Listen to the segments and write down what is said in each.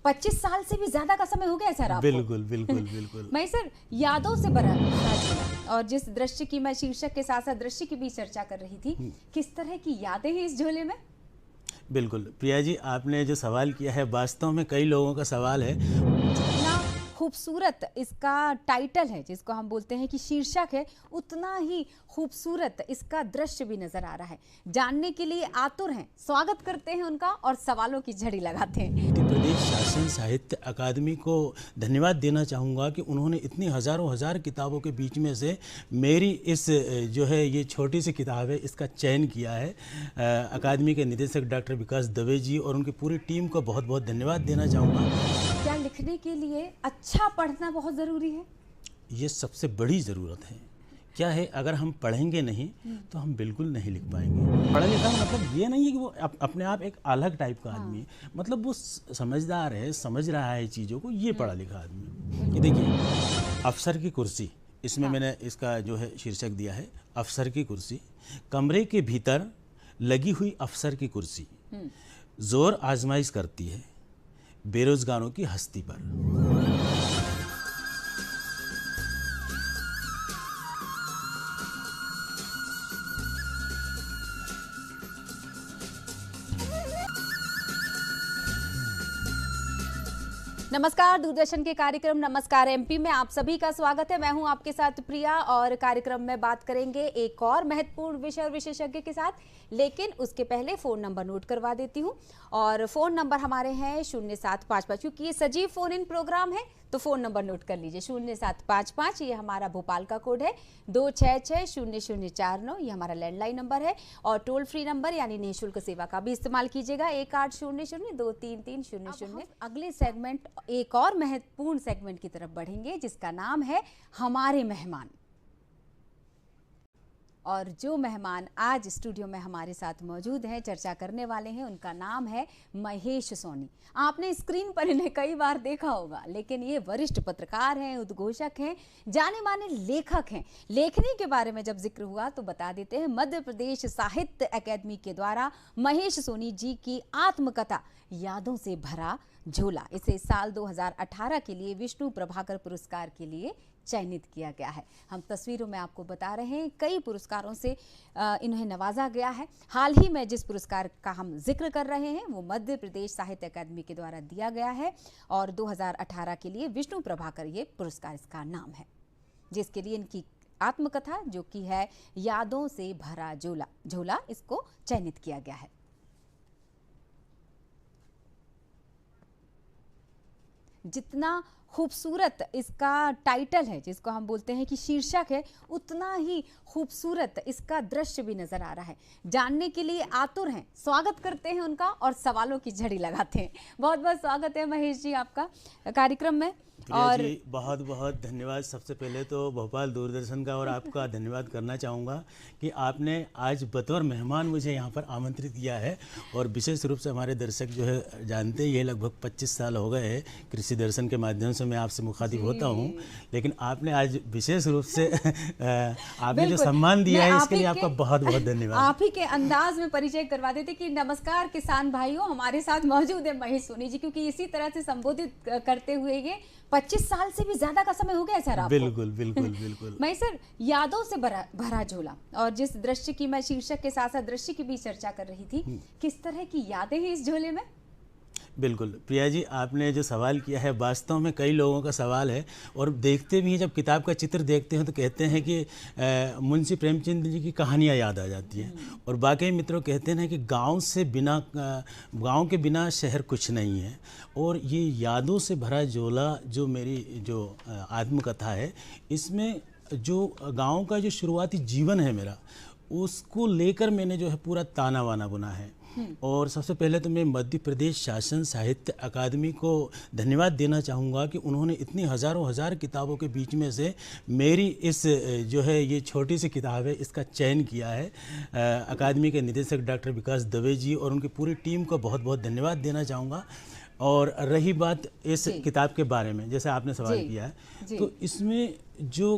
25 साल से भी ज्यादा का समय हो गया सर आपको। बिल्कुल बिल्कुल बिल्कुल। मैं सर यादों से भरा झोला, और जिस दृश्य की मैं शीर्षक के साथ साथ दृश्य की भी चर्चा कर रही थी, किस तरह की यादें हैं इस झोले में? बिल्कुल प्रिया जी, आपने जो सवाल किया है वास्तव में कई लोगों का सवाल है। जितना खूबसूरत इसका टाइटल है, जिसको हम बोलते हैं कि शीर्षक है, उतना ही खूबसूरत इसका दृश्य भी नजर आ रहा है। जानने के लिए आतुर हैं, स्वागत करते हैं उनका और सवालों की झड़ी लगाते हैं। मध्य प्रदेश शासन साहित्य अकादमी को धन्यवाद देना चाहूँगा कि उन्होंने इतनी हज़ारों हज़ार किताबों के बीच में से मेरी इस जो है ये छोटी सी किताब है, इसका चयन किया है। अकादमी के निदेशक डॉक्टर विकास दवे जी और उनकी पूरी टीम को बहुत बहुत धन्यवाद देना चाहूँगा। क्या लिखने के लिए अच्छा पढ़ना बहुत ज़रूरी है? ये सबसे बड़ी ज़रूरत है। क्या है, अगर हम पढ़ेंगे नहीं तो हम बिल्कुल नहीं लिख पाएंगे। पढ़ा लिखा मतलब ये नहीं है कि वो अपने आप एक अलग टाइप का आदमी है, मतलब वो समझदार है, समझ रहा है चीज़ों को, ये पढ़ा लिखा आदमी। ये देखिए, अफसर की कुर्सी, इसमें मैंने इसका जो है शीर्षक दिया है अफसर की कुर्सी। कमरे के भीतर लगी हुई अफसर की कुर्सी जोर आजमाइश करती है बेरोजगारों की हस्ती पर। नमस्कार, दूरदर्शन के कार्यक्रम नमस्कार एमपी में आप सभी का स्वागत है। मैं हूं आपके साथ प्रिया और कार्यक्रम में बात करेंगे एक और महत्वपूर्ण विषय और विशेषज्ञ के साथ, लेकिन उसके पहले फ़ोन नंबर नोट करवा देती हूं। और फ़ोन नंबर हमारे हैं 0755, क्योंकि ये सजीव फ़ोन इन प्रोग्राम है तो फ़ोन नंबर नोट कर लीजिए। 0755 ये हमारा भोपाल का कोड है, 2660049 ये हमारा लैंडलाइन नंबर है, और टोल फ्री नंबर यानी निःशुल्क सेवा का भी इस्तेमाल कीजिएगा 1800233000। अगले सेगमेंट, एक और महत्वपूर्ण सेगमेंट की तरफ बढ़ेंगे जिसका नाम है हमारे मेहमान। और जो मेहमान आज स्टूडियो में हमारे साथ मौजूद हैं, चर्चा करने वाले हैं, उनका नाम है महेश सोनी। आपने स्क्रीन पर इन्हें कई बार देखा होगा, लेकिन ये वरिष्ठ पत्रकार हैं, उद्घोषक हैं, जाने माने लेखक हैं। लेखनी के बारे में जब जिक्र हुआ तो बता देते हैं, मध्य प्रदेश साहित्य अकादमी के द्वारा महेश सोनी जी की आत्मकथा यादों से भरा झोला, इसे साल 2018 के लिए विष्णु प्रभाकर पुरस्कार के लिए चयनित किया गया है। हम तस्वीरों में आपको बता रहे हैं, कई पुरस्कारों से इन्हें नवाजा गया है। हाल ही में जिस पुरस्कार का हम जिक्र कर रहे हैं वो मध्य प्रदेश साहित्य अकादमी के द्वारा दिया गया है, और 2018 के लिए विष्णु प्रभाकर ये पुरस्कार इसका नाम है, जिसके लिए इनकी आत्मकथा जो कि है यादों से भरा झोला इसको चयनित किया गया है। जितना खूबसूरत इसका टाइटल है, जिसको हम बोलते हैं कि शीर्षक है, उतना ही खूबसूरत इसका दृश्य भी नजर आ रहा है। जानने के लिए आतुर हैं, स्वागत करते हैं उनका और सवालों की झड़ी लगाते हैं। बहुत बहुत स्वागत है महेश जी आपका कार्यक्रम में। और जी बहुत बहुत धन्यवाद। सबसे पहले तो भोपाल दूरदर्शन का और आपका धन्यवाद करना चाहूँगा कि आपने आज बतौर मेहमान मुझे यहाँ पर आमंत्रित किया है, और विशेष रूप से हमारे दर्शक जो है जानते ही है, लगभग 25 साल हो गए हैं कृषि दर्शन के माध्यम से मैं आपसे मुखातिब होता हूँ, लेकिन आपने आज विशेष रूप से आपने जो सम्मान दिया है इसके लिए आपका बहुत बहुत धन्यवाद। आप ही के अंदाज में परिचय करवा देते कि नमस्कार किसान भाइयों, हमारे साथ मौजूद है महेश सोनी जी, क्योंकि इसी तरह से संबोधित करते हुए ये 25 साल से भी ज्यादा का समय हो गया सर आपको। बिल्कुल बिल्कुल बिल्कुल। मैं सर यादों से भरा झोला, और जिस दृश्य की मैं शीर्षक के साथ साथ दृश्य की भी चर्चा कर रही थी, किस तरह की यादें हैं इस झोले में? बिल्कुल प्रिया जी, आपने जो सवाल किया है वास्तव में कई लोगों का सवाल है, और देखते भी हैं, जब किताब का चित्र देखते हैं तो कहते हैं कि मुंशी प्रेमचंद जी की कहानियाँ याद आ जाती हैं, और बाकी मित्रों कहते हैं कि गांव के बिना शहर कुछ नहीं है। और ये यादों से भरा झोला जो मेरी जो आत्मकथा है, इसमें जो गाँव का जो शुरुआती जीवन है मेरा, उसको लेकर मैंने जो है पूरा ताना वाना बुना है। और सबसे पहले तो मैं मध्य प्रदेश शासन साहित्य अकादमी को धन्यवाद देना चाहूँगा कि उन्होंने इतनी हज़ारों हज़ार किताबों के बीच में से मेरी इस जो है ये छोटी सी किताब है, इसका चयन किया है। अकादमी के निदेशक डॉक्टर विकास दवे जी और उनकी पूरी टीम को बहुत बहुत धन्यवाद देना चाहूँगा। और रही बात इस किताब के बारे में, जैसे आपने सवाल किया है, तो इसमें जो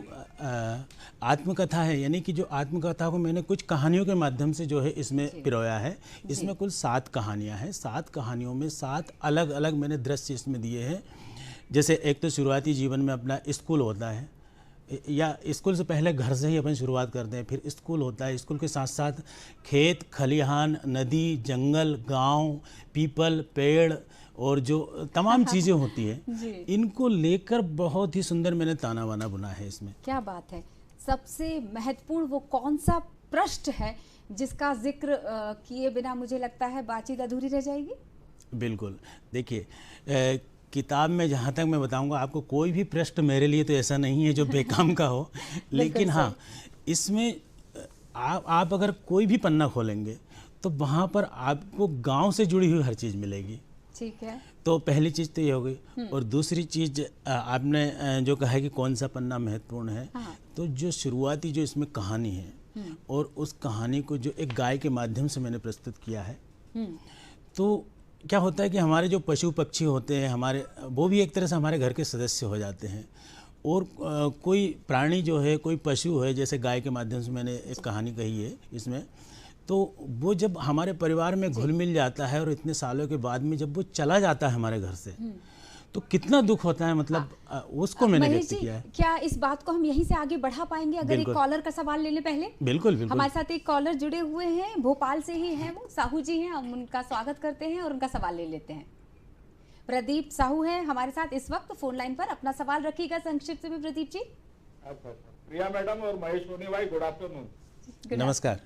आत्मकथा है, यानी कि जो आत्मकथा को मैंने कुछ कहानियों के माध्यम से जो है इसमें पिरोया है। इसमें कुल 7 कहानियाँ हैं। 7 कहानियों में 7 अलग अलग मैंने दृश्य इसमें दिए हैं। जैसे एक तो शुरुआती जीवन में अपना स्कूल होता है, या स्कूल से पहले घर से ही अपन शुरुआत करते हैं, फिर स्कूल होता है। स्कूल के साथ साथ खेत खलिहान, नदी, जंगल, गांव, पीपल, पेड़ और जो तमाम चीज़ें होती हैं, इनको लेकर बहुत ही सुंदर मैंने ताना बाना बुना है इसमें। क्या बात है। सबसे महत्वपूर्ण वो कौन सा पृष्ठ है जिसका जिक्र किए बिना मुझे लगता है बातचीत अधूरी रह जाएगी? बिल्कुल, देखिए किताब में जहाँ तक मैं बताऊंगा आपको, कोई भी पृष्ठ मेरे लिए तो ऐसा नहीं है जो बेकाम का हो। लेकिन हाँ, इसमें आप अगर कोई भी पन्ना खोलेंगे तो वहाँ पर आपको गांव से जुड़ी हुई हर चीज़ मिलेगी। ठीक है। तो पहली चीज़ तो ये हो गई। और दूसरी चीज़ आपने जो कहा है कि कौन सा पन्ना महत्वपूर्ण है, तो जो शुरुआती जो इसमें कहानी है और उस कहानी को जो एक गाय के माध्यम से मैंने प्रस्तुत किया है, तो क्या होता है कि हमारे जो पशु पक्षी होते हैं हमारे, वो भी एक तरह से हमारे घर के सदस्य हो जाते हैं। और कोई प्राणी जो है, कोई पशु है, जैसे गाय के माध्यम से मैंने एक कहानी कही है इसमें, तो वो जब हमारे परिवार में घुल मिल जाता है और इतने सालों के बाद में जब वो चला जाता है हमारे घर से, तो कितना दुख होता है, मतलब उसको मैंने व्यक्त किया है। क्या इस बात को हम यहीं से आगे बढ़ा पाएंगे? अगर एक कॉलर का सवाल ले लें पहले। बिल्कुल बिल्कुल। हमारे साथ एक कॉलर जुड़े हुए हैं, भोपाल से ही हैं, वो साहू जी हैं। हम उनका स्वागत करते हैं और उनका सवाल ले लेते हैं। प्रदीप साहू हैं हमारे साथ इस वक्त फोन लाइन पर। अपना सवाल रखिएगा संक्षिप्त में प्रदीप जी। प्रिया मैडम और महेश सोनी भाई, गुड आफ्टरनून। नमस्कार।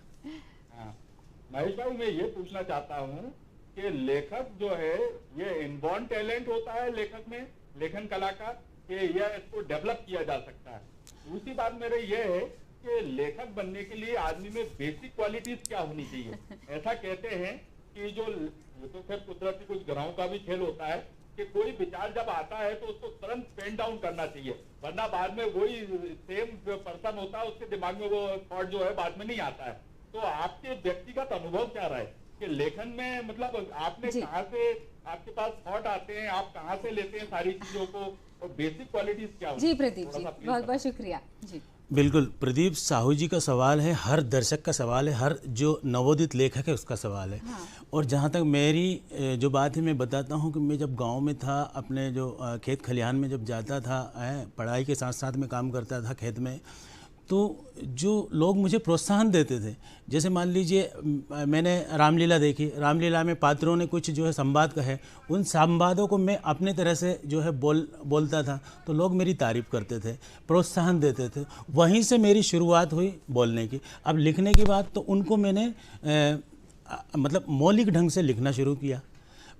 महेश भाई, मैं ये पूछना चाहता हूँ कि लेखक जो है, ये इनबॉर्न टैलेंट होता है लेखक में, लेखन कला का, कि यह इसको डेवलप किया जा सकता है? दूसरी बात मेरे ये है कि लेखक बनने के लिए आदमी में बेसिक क्वालिटीज क्या होनी चाहिए? ऐसा कहते हैं कि जो, तो फिर कुदरती कुछ ग्रहों का भी खेल होता है कि कोई विचार जब आता है तो उसको तुरंत पेन डाउन करना चाहिए, वरना बाद में वही सेम पर्सन होता है, उसके दिमाग में वो थॉट जो है बाद में नहीं आता है। तो आपके व्यक्तिगत अनुभव क्या रहा है कि लेखन में, मतलब आपने कहाँ से, आपके पास थॉट आते हैं, आप कहाँ से लेते हैं सारी चीजों को, और बेसिक क्वालिटीज क्या होती है? जी प्रदीप जी, बहुत बहुत शुक्रिया जी। बिल्कुल, प्रदीप साहू जी का सवाल है, हर दर्शक का सवाल है, हर जो नवोदित लेखक है उसका सवाल है। और जहाँ तक मेरी जो बात है, मैं बताता हूँ कि मैं जब गांव में था, अपने जो खेत खलिहान में जब जाता था, पढ़ाई के साथ साथ में काम करता था खेत में, तो जो लोग मुझे प्रोत्साहन देते थे, जैसे मान लीजिए मैंने रामलीला देखी, रामलीला में पात्रों ने कुछ जो है संवाद कहे, उन संवादों को मैं अपने तरह से जो है बोलता था, तो लोग मेरी तारीफ़ करते थे, प्रोत्साहन देते थे। वहीं से मेरी शुरुआत हुई बोलने की। अब लिखने की बात, तो उनको मैंने मतलब मौलिक ढंग से लिखना शुरू किया।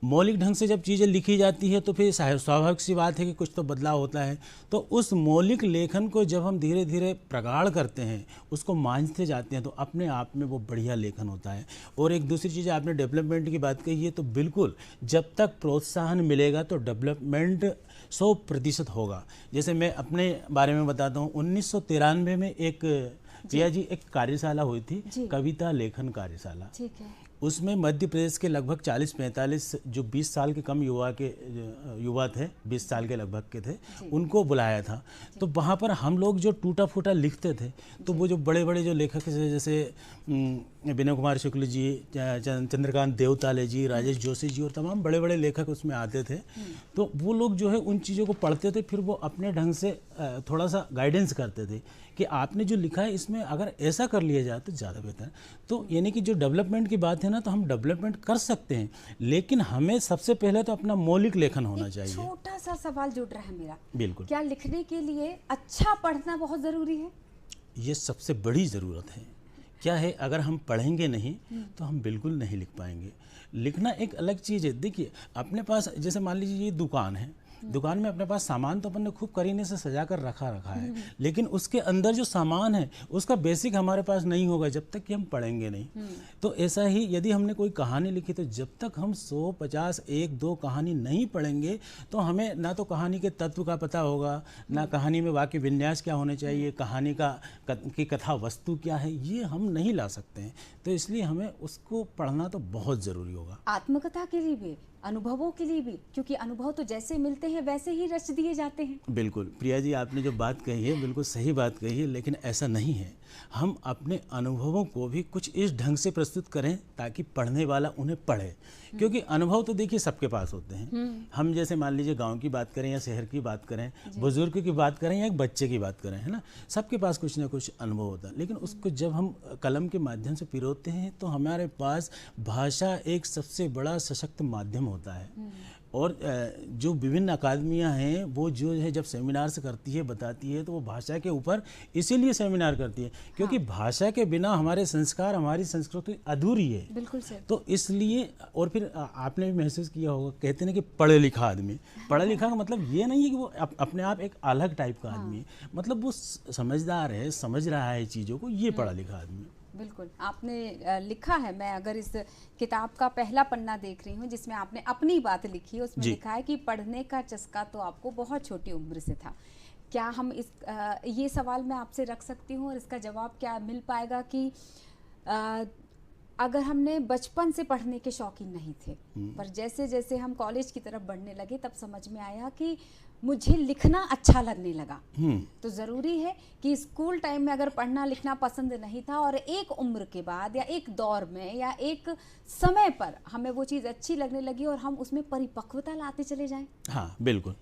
मौलिक ढंग से जब चीज़ें लिखी जाती है तो फिर स्वाभाविक सी बात है कि कुछ तो बदलाव होता है। तो उस मौलिक लेखन को जब हम धीरे धीरे प्रगाढ़ करते हैं, उसको मांझते जाते हैं, तो अपने आप में वो बढ़िया लेखन होता है। और एक दूसरी चीज़, आपने डेवलपमेंट की बात कही है, तो बिल्कुल जब तक प्रोत्साहन मिलेगा तो डेवलपमेंट 100% होगा। जैसे मैं अपने बारे में बताता हूँ, 1993 में एक प्रिया जी एक कार्यशाला हुई थी, कविता लेखन कार्यशाला। ठीक है। उसमें मध्य प्रदेश के लगभग 40-45 जो 20 साल के कम युवा थे, 20 साल के लगभग के थे, उनको बुलाया था। तो वहाँ पर हम लोग जो टूटा फूटा लिखते थे, तो वो जो बड़े बड़े जो लेखक थे, जैसे विनय कुमार शुक्ल जी, चंद्रकांत देवताले जी, राजेश जोशी जी और तमाम बड़े बड़े लेखक उसमें आते थे। तो वो लोग जो है उन चीज़ों को पढ़ते थे, फिर वो अपने ढंग से थोड़ा सा गाइडेंस करते थे कि आपने जो लिखा है इसमें अगर ऐसा कर लिया जाए तो ज़्यादा बेहतर। तो यानी कि जो डेवलपमेंट की बात है ना, तो हम डेवलपमेंट कर सकते हैं, लेकिन हमें सबसे पहले तो अपना मौलिक लेखन होना चाहिए। छोटा सा सवाल जुड़ रहा है मेरा। बिल्कुल। क्या लिखने के लिए अच्छा पढ़ना बहुत ज़रूरी है? ये सबसे बड़ी ज़रूरत है। क्या है, अगर हम पढ़ेंगे नहीं तो हम बिल्कुल नहीं लिख पाएंगे। लिखना एक अलग चीज़ है। देखिए, अपने पास जैसे मान लीजिए ये दुकान है, दुकान में अपने पास सामान तो अपन ने खूब करीने से सजा कर रखा है, लेकिन उसके अंदर जो सामान है उसका बेसिक हमारे पास नहीं होगा जब तक कि हम पढ़ेंगे नहीं। तो ऐसा ही यदि हमने कोई कहानी लिखी, तो जब तक हम 100, 50, 1-2 कहानी नहीं पढ़ेंगे तो हमें ना तो कहानी के तत्व का पता होगा, ना कहानी में वाक्य विन्यास क्या होने चाहिए, कहानी की कथा वस्तु क्या है, ये हम नहीं ला सकते हैं। तो इसलिए हमें उसको पढ़ना तो बहुत ज़रूरी होगा। आत्मकथा के लिए भी अनुभवों के लिए भी, क्योंकि अनुभव तो जैसे मिलते हैं वैसे ही रच दिए जाते हैं। बिल्कुल प्रिया जी, आपने जो बात कही है बिल्कुल सही बात कही है, लेकिन ऐसा नहीं है। हम अपने अनुभवों को भी कुछ इस ढंग से प्रस्तुत करें ताकि पढ़ने वाला उन्हें पढ़े, क्योंकि अनुभव तो देखिए सबके पास होते हैं। हम जैसे मान लीजिए गांव की बात करें या शहर की बात करें, बुजुर्ग की बात करें या एक बच्चे की बात करें, है ना, सबके पास कुछ ना कुछ अनुभव होता है। लेकिन उसको जब हम कलम के माध्यम से पिरोते हैं तो हमारे पास भाषा एक सबसे बड़ा सशक्त माध्यम होता है। और जो विभिन्न अकादमियां हैं वो जो है जब सेमिनार्स करती है, बताती है, तो वो भाषा के ऊपर इसीलिए सेमिनार करती है क्योंकि भाषा के बिना हमारे संस्कार, हमारी संस्कृति अधूरी है। बिल्कुल सही। तो इसलिए, और फिर आपने भी महसूस किया होगा, कहते हैं कि पढ़े लिखा आदमी, पढ़ा लिखा का मतलब ये नहीं है कि वो अपने आप एक अलग टाइप का आदमी है, मतलब वो समझदार है, समझ रहा है चीज़ों को, ये पढ़ा लिखा आदमी है। बिल्कुल, आपने लिखा है, मैं अगर इस किताब का पहला पन्ना देख रही हूँ जिसमें आपने अपनी बात लिखी है, उसमें लिखा है कि पढ़ने का चस्का तो आपको बहुत छोटी उम्र से था। क्या हम ये सवाल मैं आपसे रख सकती हूँ और इसका जवाब क्या मिल पाएगा कि अगर हमने बचपन से पढ़ने के शौकीन नहीं थे, पर जैसे जैसे हम कॉलेज की तरफ बढ़ने लगे तब समझ में आया कि मुझे लिखना अच्छा लगने लगा, तो ज़रूरी है कि स्कूल टाइम में अगर पढ़ना लिखना पसंद नहीं था और एक उम्र के बाद या एक दौर में या एक समय पर हमें वो चीज़ अच्छी लगने लगी और हम उसमें परिपक्वता लाते चले जाएं। हाँ बिल्कुल,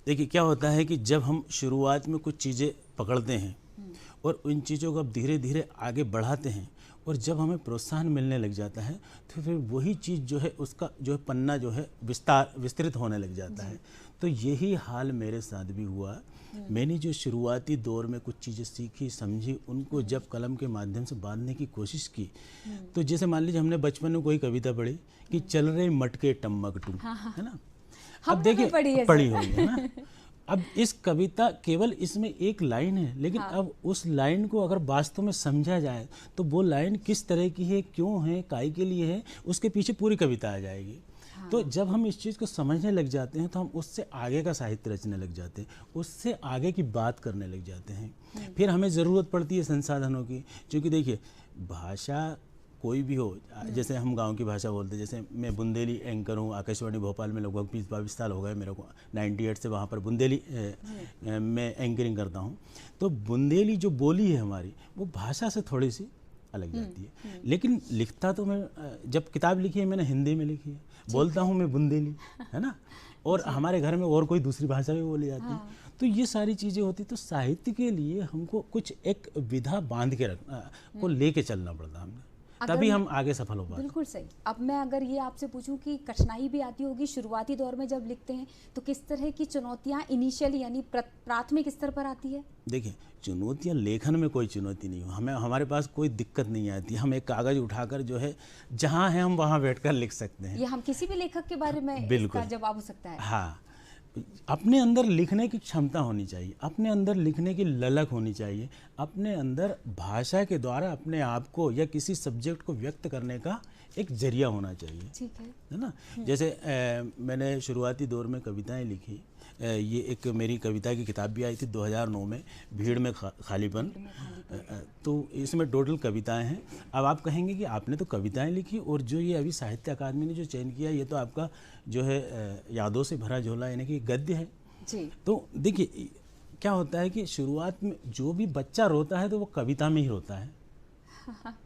देखिए क्या होता है कि जब हम शुरुआत में कुछ चीज़ें पकड़ते हैं और उन चीज़ों को अब धीरे धीरे आगे बढ़ाते हैं और जब हमें प्रोत्साहन मिलने लग जाता है तो फिर वही चीज़ जो है उसका जो है पन्ना जो है विस्तृत होने लग जाता है। तो यही हाल मेरे साथ भी हुआ। मैंने जो शुरुआती दौर में कुछ चीज़ें सीखी, समझी, उनको जब कलम के माध्यम से बांधने की कोशिश की, तो जैसे मान लीजिए हमने बचपन में कोई कविता पढ़ी कि चल रहे मटके टम्मक टू, है ना, अब देखिए पढ़ी हुई है ना। अब इस कविता केवल इसमें एक लाइन है, लेकिन अब उस लाइन को अगर वास्तव में समझा जाए तो वो लाइन किस तरह की है, क्यों है, काहे के लिए है, उसके पीछे पूरी कविता आ जाएगी। तो जब हम इस चीज़ को समझने लग जाते हैं तो हम उससे आगे का साहित्य रचने लग जाते हैं, उससे आगे की बात करने लग जाते हैं। फिर हमें ज़रूरत पड़ती है संसाधनों की, क्योंकि देखिए भाषा कोई भी हो, जैसे हम गांव की भाषा बोलते हैं, जैसे मैं बुंदेली एंकर हूँ, आकाशवाणी भोपाल में लगभग 20-22 साल हो गए मेरे को, 98 से वहाँ पर बुंदेली मैं एंकरिंग करता हूँ। तो बुंदेली जो बोली है हमारी, वो भाषा से थोड़ी सी अलग जाती है। लेकिन लिखता तो मैं, जब किताब लिखी है मैंने हिंदी में लिखी है, बोलता हूँ मैं बुंदेली, है ना, और हमारे घर में और कोई दूसरी भाषा भी बोली जाती है। तो ये सारी चीज़ें होती, तो साहित्य के लिए हमको कुछ एक विधा बांध के को लेके चलना पड़ता हमने, तभी हम आगे सफल हो पाते। बिल्कुल सही। अब मैं अगर ये आपसे पूछूं कि कठिनाई भी आती होगी शुरुआती दौर में जब लिखते हैं, तो किस तरह की चुनौतियां इनिशियली यानी प्राथमिक स्तर पर आती है? देखिए चुनौतियां, लेखन में कोई चुनौती नहीं हो, हमारे पास कोई दिक्कत नहीं आती। हम एक कागज़ उठाकर जो है जहाँ है हम वहाँ बैठकर लिख सकते हैं। ये हम किसी भी लेखक के बारे में इसका जवाब हो सकता है। हाँ, अपने अंदर लिखने की क्षमता होनी चाहिए, अपने अंदर लिखने की ललक होनी चाहिए, अपने अंदर भाषा के द्वारा अपने आप को या किसी सब्जेक्ट को व्यक्त करने का एक जरिया होना चाहिए। ठीक है ना। जैसे मैंने शुरुआती दौर में कविताएं लिखी, ये एक मेरी कविता की किताब भी आई थी 2009 में, भीड़ में खालीपन। तो इसमें टोटल कविताएं हैं। अब आप कहेंगे कि आपने तो कविताएं लिखी और जो ये अभी साहित्य अकादमी ने जो चयन किया ये तो आपका जो है यादों से भरा झोला यानी कि गद्य है जी। तो देखिए क्या होता है कि शुरुआत में जो भी बच्चा रोता है तो वो कविता में ही रोता है,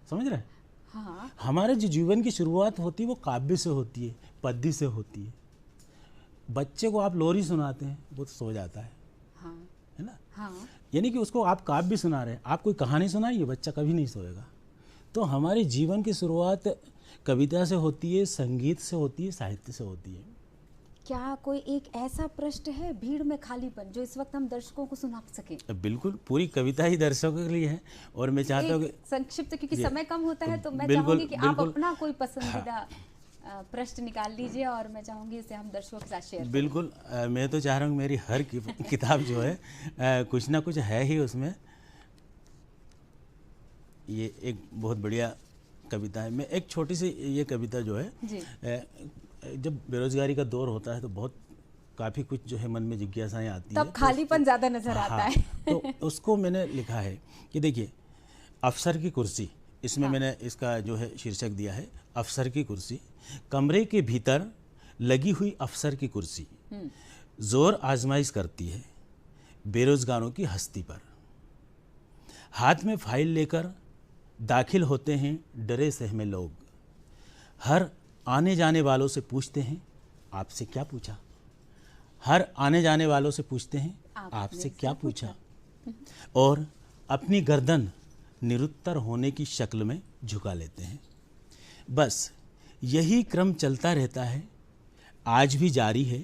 समझ रहे हैं? हाँ। हमारे जो जीवन की शुरुआत होती है वो काव्य से होती है, पद्य से होती है। बच्चे को आप लोरी सुनाते हैं वो तो सो जाता है, हाँ। है ना। हाँ। यानी कि उसको आप काव्य सुना रहे हैं, आप कोई कहानी सुनाइए, बच्चा कभी नहीं सोएगा। तो हमारे जीवन की शुरुआत कविता से होती है, संगीत से होती है, साहित्य से होती है। क्या कोई एक ऐसा प्रश्न है भीड़ में खालीपन जो इस वक्त हम दर्शकों को सुना सकें? बिल्कुल, पूरी कविता ही दर्शकों के लिए है और मैं चाहता हूँ कि संक्षिप्त, क्योंकि समय कम होता है तो मैं चाहूंगी कि आप अपना कोई पसंदीदा प्रश्न निकाल लीजिए और मैं चाहूंगी इसे हम दर्शकों के साथ शेयर करें। बिल्कुल, मैं तो चाह रहा हूँ मेरी हर किताब जो है कुछ ना कुछ है ही उसमें। ये एक बहुत बढ़िया कविता है। मैं एक छोटी सी ये कविता जो है जी। जब बेरोजगारी का दौर होता है तो बहुत काफ़ी कुछ जो है मन में जिज्ञासाएं आती हैं, तब खालीपन ज़्यादा नजर आता है। तो उसको मैंने लिखा है कि देखिए, अफसर की कुर्सी, इसमें मैंने इसका जो है शीर्षक दिया है अफसर की कुर्सी। कमरे के भीतर लगी हुई अफसर की कुर्सी जोर आजमाइश करती है बेरोजगारों की हस्ती पर। हाथ में फाइल लेकर दाखिल होते हैं डरे सहमे लोग। हर आने जाने वालों से पूछते हैं आपसे क्या पूछा। हर आने जाने वालों से पूछते हैं आपसे क्या पूछा। और अपनी गर्दन निरुत्तर होने की शक्ल में झुका लेते हैं। बस यही क्रम चलता रहता है, आज भी जारी है,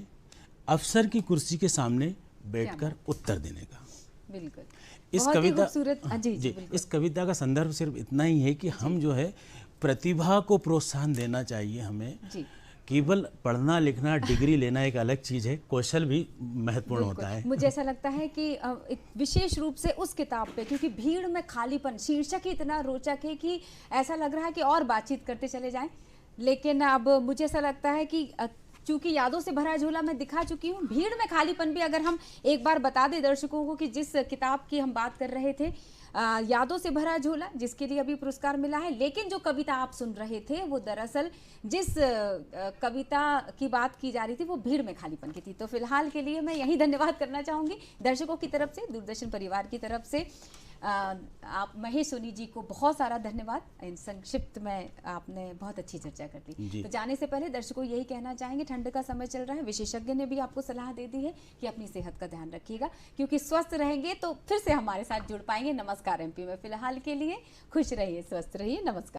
अफसर की कुर्सी के सामने बैठकर उत्तर देने का। बिल्कुल। इस बहुत ही कविता खूबसूरत। जी, जी, बिल्कुल। इस कविता का संदर्भ सिर्फ इतना ही है कि हम जो है प्रतिभा को प्रोत्साहन देना चाहिए हमें। जी। केवल पढ़ना लिखना डिग्री लेना एक अलग चीज़ है, कौशल भी महत्वपूर्ण होता है। मुझे ऐसा लगता है कि एक विशेष रूप से उस किताब पे, क्योंकि भीड़ में खालीपन शीर्षक ही इतना रोचक है कि ऐसा लग रहा है कि और बातचीत करते चले जाएं। लेकिन अब मुझे ऐसा लगता है कि चूंकि यादों से भरा झोला मैं दिखा चुकी हूँ, भीड़ में खालीपन भी अगर हम एक बार बता दें दर्शकों को कि जिस किताब की हम बात कर रहे थे, यादों से भरा झोला, जिसके लिए अभी पुरस्कार मिला है, लेकिन जो कविता आप सुन रहे थे वो दरअसल जिस कविता की बात की जा रही थी वो भीड़ में खालीपन की थी। तो फिलहाल के लिए मैं यही धन्यवाद करना चाहूँगी दर्शकों की तरफ से, दूरदर्शन परिवार की तरफ से। आप महेश सोनी जी को बहुत सारा धन्यवाद। इन संक्षिप्त में आपने बहुत अच्छी चर्चा कर दी। तो जाने से पहले दर्शकों यही कहना चाहेंगे, ठंड का समय चल रहा है, विशेषज्ञ ने भी आपको सलाह दे दी है कि अपनी सेहत का ध्यान रखिएगा, क्योंकि स्वस्थ रहेंगे तो फिर से हमारे साथ जुड़ पाएंगे। नमस्कार एमपी में फिलहाल के लिए खुश रहिए, स्वस्थ रहिए, नमस्कार।